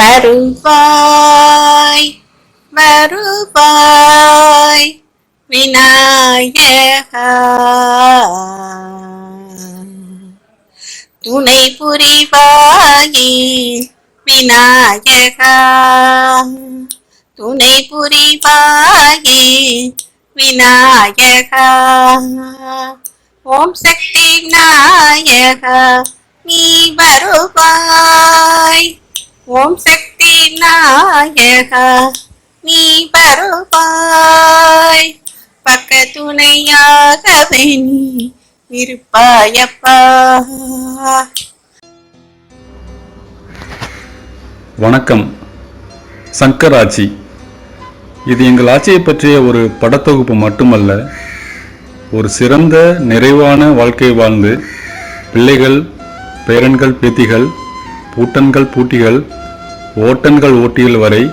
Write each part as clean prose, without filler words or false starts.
வருவாய் வருவாய் விநாயகா, துணை புரிவாயே விநாயகா, துணை புரிவாயே விநாயகா. ஓம் சக்தி விநாயகா நீ வருவாய், ஓம் சக்தி விநாயகா நீ வருவாய், பக்க துணையாகவே நீ இருப்பாயப்பா. வணக்கம். சங்கர் ஆட்சி. இது எங்கள் ஆட்சியை பற்றிய ஒரு படத்தொகுப்பு மட்டுமல்ல, ஒரு சிறந்த நிறைவான வாழ்க்கை வாழ்ந்து பிள்ளைகள், பேரன்கள், பேத்திகள், பூட்டன்கள், பூட்டிகள், ஓட்டன்கள், ஓட்டிகள் வரை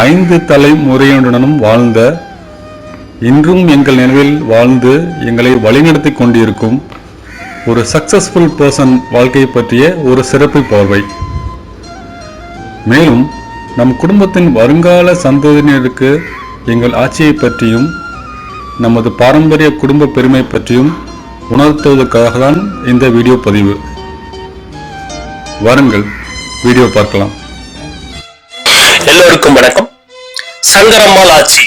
5 தலைமுறையுடனும் வாழ்ந்த, இன்றும் எங்கள் நினைவில் வாழ்ந்து எங்களை வழிநடத்தி கொண்டிருக்கும் ஒரு சக்சஸ்ஃபுல் பர்சன் வாழ்க்கையை பற்றிய ஒரு சிறப்பு பார்வை. மேலும் நம் குடும்பத்தின் வருங்கால சந்ததியினருக்கு எங்கள் ஆட்சியை பற்றியும் நமது பாரம்பரிய குடும்ப பெருமை பற்றியும் உணர்த்துவதற்காக தான் இந்த வீடியோ பதிவு. வாருங்கள், வீடியோ பார்க்கலாம். எல்லோருக்கும் வணக்கம். சங்கரம்மாள் ஆட்சி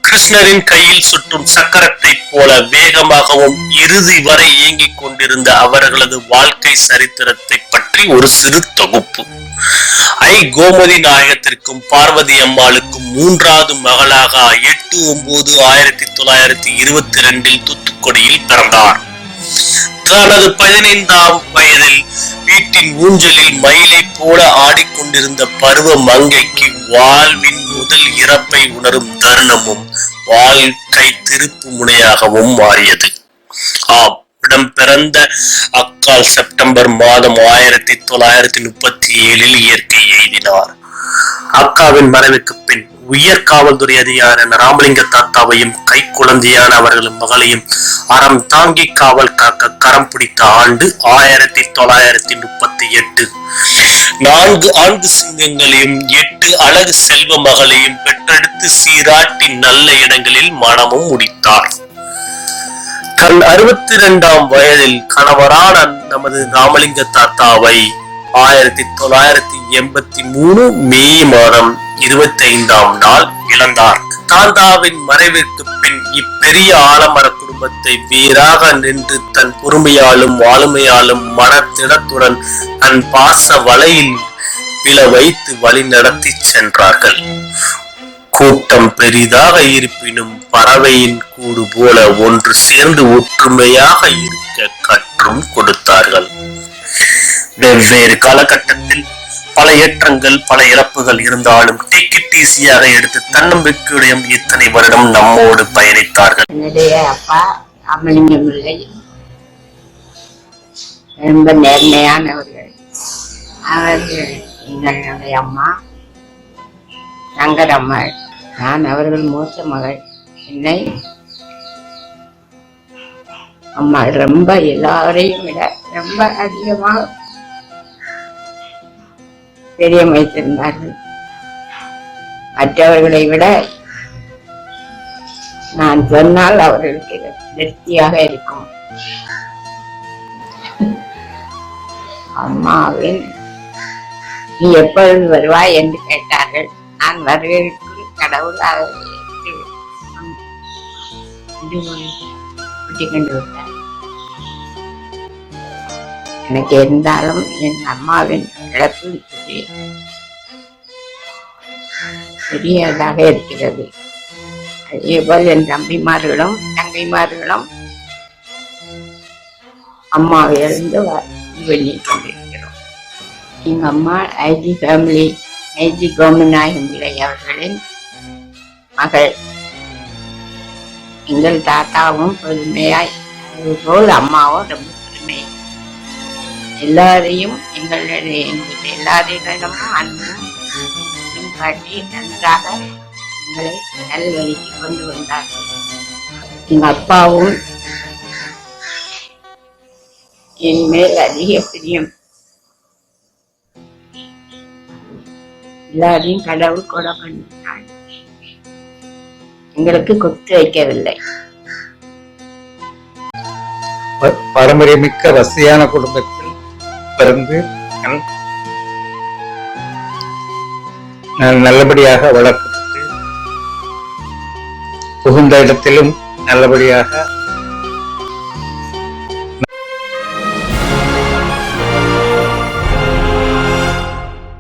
கிருஷ்ணரின் கையில் சுற்றும் சக்கரத்தை போல வேகமாகவும் இறுதி வரை இயங்கிக் கொண்டிருந்த அவர்களது வாழ்க்கை சரித்திரத்தை பற்றி ஒரு சிறு தொகுப்பு. கோமதி நாயகத்திற்கும் பார்வதி அம்மாளுக்கும் 3வது மகளாக 8/9/1922 தூத்துக்குடியில் பிறந்தார். தனது 15ஆம் வயதில் வீட்டின் ஊஞ்சலில் மயிலை போல ஆடிக்கொண்டிருந்த பருவ மங்கைக்கு வாழ்வின் முதல் இறப்பை உணரும் தருணமும் வாழ்க்கை திருப்பு முனையாகவும் மாறியது. இடம் பிறந்த அக்கால் செப்டம்பர் மாதம் 1937 இயற்கை எய்தினார். அக்காவின் மறைவுக்கு பின் உயர் காவல்துறை அதிகாரியான ராமலிங்க தாத்தாவையும் கை குழந்தையான அவர்களின் மகளையும் அறம் தாங்கி காவல் காக்க கரம் பிடித்த ஆண்டு 1938. 4 ஆண் சிங்கங்களையும் 8 அழகு செல்வ மகளையும் பெற்றெடுத்து சீராட்டி நல்ல இடங்களில் மனமும் முடித்தார். தன் 62ஆம் வயதில் கணவரான நமது ராமலிங்க தாத்தாவை 1983 மே மாதம் 25ஆம் நாள் இழந்தார். தாத்தாவின் மறைவிற்கு பின் இப்பெரிய ஆலமர குடும்பத்தை வேறாக நின்று தன் பொறுமையாலும் ஆளுமையாலும் மனத்திடத்துடன் தன் பாச வலையில் விழ வைத்து வழி நடத்தி சென்றார்கள். கூட்டம் பெரிதாக இருப்பினும் பறவையின் கூடு போல ஒன்று சேர்ந்து ஒற்றுமையாக இருக்க கற்றும் கொடுத்தார்கள். வெவ்வேறு காலகட்டத்தில் பல ஏற்றங்கள், பல இறப்புகள் இருந்தாலும் டேக் இட் ஈஸியாக எடுத்து தன்னம்பிக்கையுடன் இத்தனை வருடம் நம்மோடு பயணித்தார்கள். என்னுடைய அப்பா ராமலிங்கம் பிள்ளை ரொம்ப நேர்மையானவர்கள். அவர்கள் எங்களுடைய அம்மா சங்கரம்மாள். நான் அவர்கள் மூத்த மகள். என்னை அம்மா ரொம்ப எல்லாரையும் விட ரொம்ப அதிகமாக பெரியம் வைத்திருந்தார்கள். மற்றவர்களை விட நான் சொன்னால் அவர்களுக்கு திருப்தியாக இருக்கும். அம்மாவின் நீ எப்பொழுது வருவாய் என்று கேட்டார்கள். நான் வருவதற்கு கடவுள் கொண்டு விட்டார். எனக்கு இருந்தாலும் என் அம்மாவின் இழப்பு பெரியதாக இருக்கிறது. அதேபோல் என் தம்பிமார்களும் தங்கைமார்களும் அம்மாவை இருந்து பண்ணி கொண்டிருக்கிறோம். எங்க அம்மா ஐஜி ஃபேமிலி ஐஜி கோமநாயகம் பிள்ளை அவர்களின் மகள். எங்கள் தாத்தாவும் பொறுமையாய், அதுபோல் அம்மாவும் ரொம்ப பொறுமை. எல்லாரையும் எல்லாரிடமும் அன்பும் காட்டி நன்றாக எங்களை நல்வழிக்கு கொண்டு வந்தார்கள். எங்க அப்பாவும் என் மேல் அதிக பிரியம். எல்லாரையும் கடவுள் கொலை பண்ணினாள். எங்களுக்கு கொத்து வைக்கவில்லை. பாரம்பரியமிக்க வசதியான குடும்பத்தில் பிறந்து நான் நல்லபடியாக வளர்க்கப்பட்டு புகுந்த இடத்திலும் நல்லபடியாக